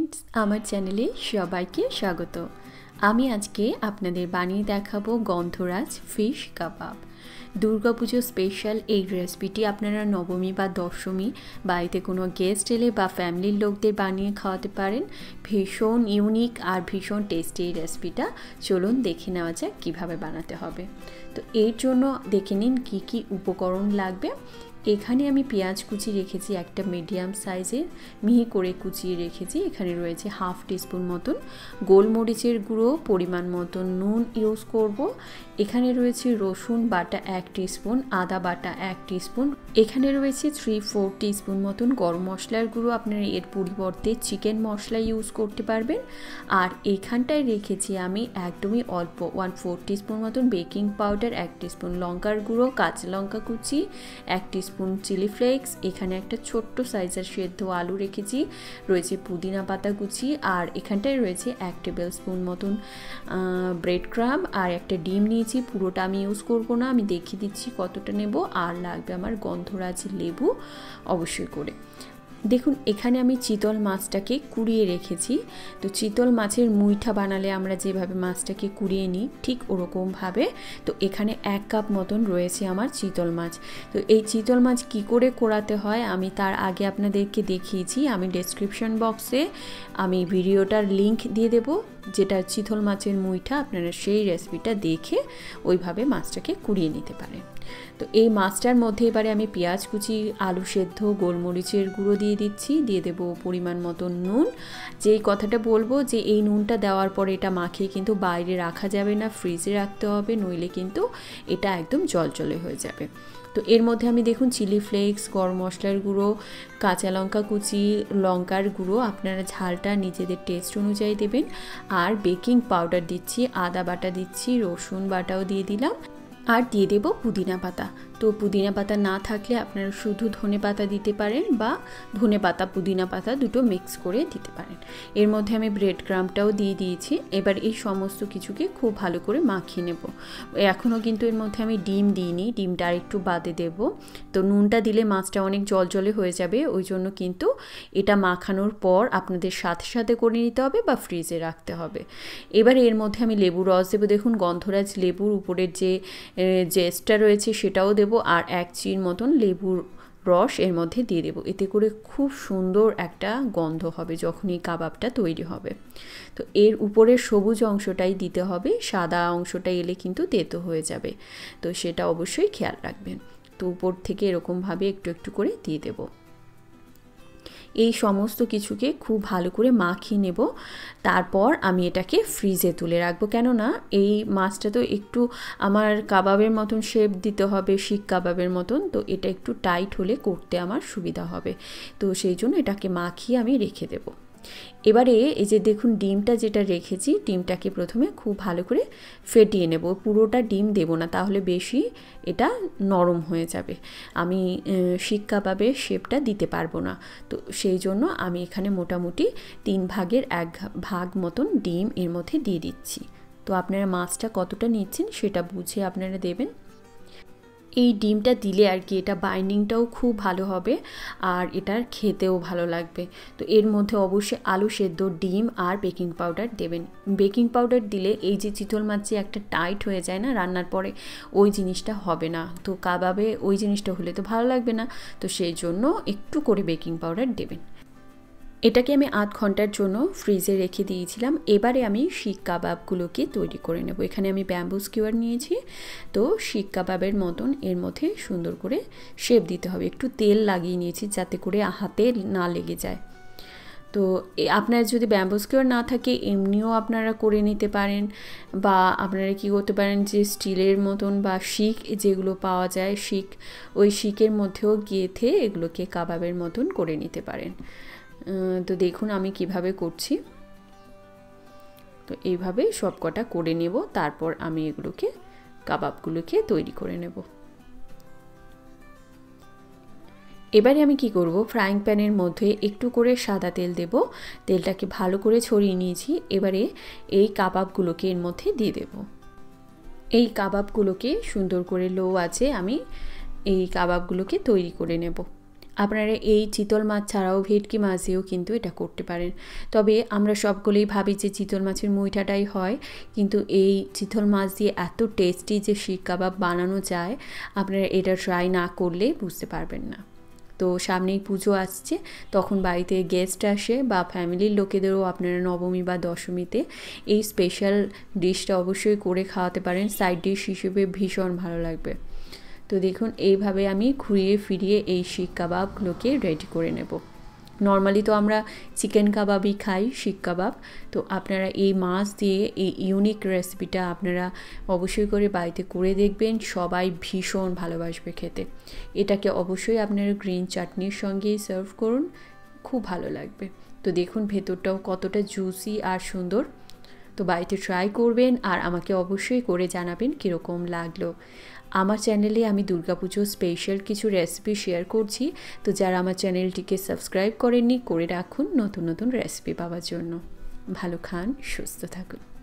Friends आमार चैनेले सबाइके स्वागत। आमी आजके आपनादेर बानिये देखाबो गंधराज फिश कबाब। दुर्गापुजो स्पेशल এই রেসিপিটি আপনারা নবমী বা দশমী বাড়িতে কোনো গেস্ট এলে বা ফ্যামিলির লোকদের বানিয়ে খাওয়াতে পারেন। ভীষণ ইউনিক আর ভীষণ টেস্টি এই রেসিপিটা। চলুন দেখে নেওয়া যাক কীভাবে বানাতে হবে। তো এর জন্য দেখে নিন কী কী উপকরণ লাগবে। এখানে আমি পেঁয়াজ কুচি রেখেছি একটা মিডিয়াম সাইজের, মিহি করে কুচিয়ে রেখেছি। এখানে রয়েছে হাফ টিস্পুন মতন গোলমরিচের গুঁড়ো, পরিমাণ মতন নুন ইউজ করব। এখানে রয়েছে রসুন বাটা 1 টিস্পুন, আদা বাটা 1 টিস্পুন। এখানে রয়েছে 3-4 টিস্পুন মতন গরম মশলার গুঁড়ো, আপনারা এর পরিবর্তে চিকেন মশলা ইউজ করতে পারবেন। আর এখানটায় রেখেছি আমি একদমই অল্প 1/4 টিস্পুন মতন বেকিং পাউডার, 1 টিস্পুন লঙ্কার গুঁড়ো, কাঁচা লঙ্কা কুচি, 1 টিস্পুন চিলি ফ্লেক্স। এখানে একটা ছোট্ট সাইজের সেদ্ধ আলু রেখেছি, রয়েছে পুদিনা পাতা কুচি। আর এখানটায় রয়েছে 1 টেবিল স্পুন মতন ব্রেড ক্রাম্ব আর একটা ডিম নিয়েছি। পুরোটা আমি ইউজ করব না, আমি দেখিয়ে দিচ্ছি কতটা নেব। আর লাগবে আমার গন্ধরাজ লেবু অবশ্যই করে। দেখুন এখানে আমি চিতল মাছটাকে কুড়িয়ে রেখেছি। তো চিতল মাছের মুইঠা বানালে আমরা যেভাবে মাছটাকে কুড়িয়ে নিই ঠিক ওরকমভাবে। তো এখানে 1 কাপ মতন রয়েছে আমার চিতল মাছ। তো এই চিতল মাছ কি করে কোড়াতে হয় আমি তার আগে আপনাদেরকে দেখিয়েছি। আমি ডেসক্রিপশন বক্সে আমি ভিডিওটার লিংক দিয়ে দেব, যেটা চিতল মাছের মুইঠা। আপনারা সেই রেসিপিটা দেখে ওইভাবে মাছটাকে কুড়িয়ে নিতে পারেন। তো এই মাছটার মধ্যে এবারে আমি পেঁয়াজ কুচি, আলু সেদ্ধ, গোলমরিচের গুঁড়ো দিয়ে দিচ্ছি, দিয়ে দেব পরিমাণ মতন নুন। যেই কথাটা বলবো যে এই নুনটা দেওয়ার পরে এটা মাখিয়ে কিন্তু বাইরে রাখা যাবে না, ফ্রিজে রাখতে হবে, নইলে কিন্তু এটা একদম জলজলে হয়ে যাবে। তো এর মধ্যে আমি দেখুন চিলি ফ্লেক্স, গরম মশলার গুঁড়ো, কাঁচা লঙ্কা কুচি, লঙ্কার গুঁড়ো আপনারা ঝালটা নিজেদের টেস্ট অনুযায়ী দেবেন। আর বেকিং পাউডার দিচ্ছি, আদা বাটা দিচ্ছি, রসুন বাটাও দিয়ে দিলাম। আর দিয়ে দেব পুদিনা পাতা। তো পুদিনা পাতা না থাকলে আপনারা শুধু ধনে পাতা দিতে পারেন বা ধনে পাতা পুদিনা পাতা দুটো মিক্স করে দিতে পারেন। এর মধ্যে আমি ব্রেড ক্রাম্বটাও দিয়ে দিয়েছি। এবার এই সমস্ত কিছুকে খুব ভালো করে মাখিয়ে নেব। এখনও কিন্তু এর মধ্যে আমি ডিম দিইনি, ডিমটা আর একটু বাদে দেব। তো নুনটা দিলে মাছটা অনেক জলজলে হয়ে যাবে, ওই জন্য কিন্তু এটা মাখানোর পর আপনাদের সাথে সাথে করে নিতে হবে বা ফ্রিজে রাখতে হবে। এবার এর মধ্যে আমি লেবুর রস দেবো। দেখুন গন্ধরাজ লেবুর উপরের যে জেসটা রয়েছে সেটাও দেব। আর 1 চির মতন লেবুর রস এর মধ্যে দিয়ে দেবো। এতে করে খুব সুন্দর একটা গন্ধ হবে যখন এই কাবাবটা তৈরি হবে। তো এর উপরের সবুজ অংশটাই দিতে হবে, সাদা অংশটা এলে কিন্তু তেতো হয়ে যাবে। তো সেটা অবশ্যই খেয়াল রাখবেন। তো উপর থেকে এরকমভাবে একটু একটু করে দিয়ে দেবো। এই সমস্ত কিছুকে খুব ভালো করে মাখিয়ে নেব। তারপর আমি এটাকে ফ্রিজে তুলে রাখবো, কেননা এই মাছটা তো একটু আমার কাবাবের মতন শেপ দিতে হবে, শিক কাবাবের মতন। তো এটা একটু টাইট হলে করতে আমার সুবিধা হবে। তো সেই জন্য এটাকে মাখিয়ে আমি রেখে দেবো। এবারে এই যে দেখুন ডিমটা যেটা রেখেছি, ডিমটাকে প্রথমে খুব ভালো করে ফেটিয়ে নেব। পুরোটা ডিম দেব না, তাহলে বেশি এটা নরম হয়ে যাবে, আমি শিক কাবাবের শেপটা দিতে পারবো না। তো সেই জন্য আমি এখানে মোটামুটি 3 ভাগের 1 ভাগ মতন ডিম এর মধ্যে দিয়ে দিচ্ছি। তো আপনারা মাছটা কতটা নিচ্ছেন সেটা বুঝে আপনারা দেবেন। এই ডিমটা দিলে আর কি এটা বাইন্ডিংটাও খুব ভালো হবে আর এটার খেতেও ভালো লাগবে। তো এর মধ্যে অবশ্যই আলু সেদ্ধ, ডিম আর বেকিং পাউডার দেবেন। বেকিং পাউডার দিলে এই যে চিতল মাছ যে একটা টাইট হয়ে যায় না রান্নার পরে, ওই জিনিসটা হবে না। তো কাবাবে ওই জিনিসটা হলে তো ভালো লাগবে না। তো সেই জন্য একটু করে বেকিং পাউডার দেবেন। এটাকে আমি 8 ঘন্টার জন্য ফ্রিজে রেখে দিয়েছিলাম। এবারে আমি শিক কাবাবগুলোকে তৈরি করে নেব। এখানে আমি ব্যাম্বু স্কিওয়ার নিয়েছি। তো শিক কাবাবের মতন এর মধ্যে সুন্দর করে শেপ দিতে হবে। একটু তেল লাগিয়ে নিয়েছি যাতে করে হাতে না লেগে যায়। তো আপনার যদি ব্যাম্বু স্কিওয়ার না থাকে এমনিও আপনারা করে নিতে পারেন, বা আপনারা কি করতে পারেন যে স্টিলের মতন বা শিক যেগুলো পাওয়া যায়, শিক, ওই শিকের মধ্যেও গেঁথে এগুলোকে কাবাবের মতন করে নিতে পারেন। তো দেখুন আমি কিভাবে করছি। তো এইভাবে সব কটা করে নেব, তারপর আমি এগুলোকে কাবাবগুলোকে তৈরি করে নেব। এবারে আমি কি করব, ফ্রাইং প্যানের মধ্যে একটু করে সাদা তেল দেব। তেলটাকে ভালো করে ছড়িয়ে নিয়েছি। এবারে এই কাবাবগুলোকে এর মধ্যে দিয়ে দেব। এই কাবাবগুলোকে সুন্দর করে লো আছে আমি এই কাবাবগুলোকে তৈরি করে নেব। আপনারা এই চিতল মাছ ছাড়াও ভেটকি মাছ দিয়েও কিন্তু এটা করতে পারেন। তবে আমরা সবগুলোই ভাবি যে চিতল মাছের মুইঠাটাই হয়, কিন্তু এই চিতল মাছ দিয়ে এত টেস্টি যে শিক কাবাব বানানো যায়, আপনারা এটা ট্রাই না করলে বুঝতে পারবেন না। তো সামনেই পুজো আসছে, তখন বাড়িতে গেস্ট আসে বা ফ্যামিলির লোকেদেরও আপনারা নবমী বা দশমীতে এই স্পেশাল ডিশটা অবশ্যই করে খাওয়াতে পারেন। সাইড ডিশ হিসেবে ভীষণ ভালো লাগবে। তো দেখুন এইভাবে আমি ঘুরিয়ে ফিরিয়ে এই শিক কাবাবগুলোকে রেডি করে নেব। নর্মালি তো আমরা চিকেন কাবাবই খাই, শিক কাবাব। তো আপনারা এই মাছ দিয়ে এই ইউনিক রেসিপিটা আপনারা অবশ্যই করে বাড়িতে করে দেখবেন, সবাই ভীষণ ভালোবাসবে খেতে। এটাকে অবশ্যই আপনারা গ্রিন চাটনির সঙ্গেই সার্ভ করুন, খুব ভালো লাগবে। তো দেখুন ভেতরটাও কতটা জুসি আর সুন্দর। তো বাড়িতে ট্রাই করবেন আর আমাকে অবশ্যই করে জানাবেন কীরকম লাগলো। আমার চ্যানেলে আমি দুর্গাপুজো স্পেশাল কিছু রেসিপি শেয়ার করছি, তো যারা আমার চ্যানেলটিকে সাবস্ক্রাইব করেননি করে রাখুন নতুন নতুন রেসিপি পাওয়ার জন্য। ভালো খান, সুস্থ থাকুন।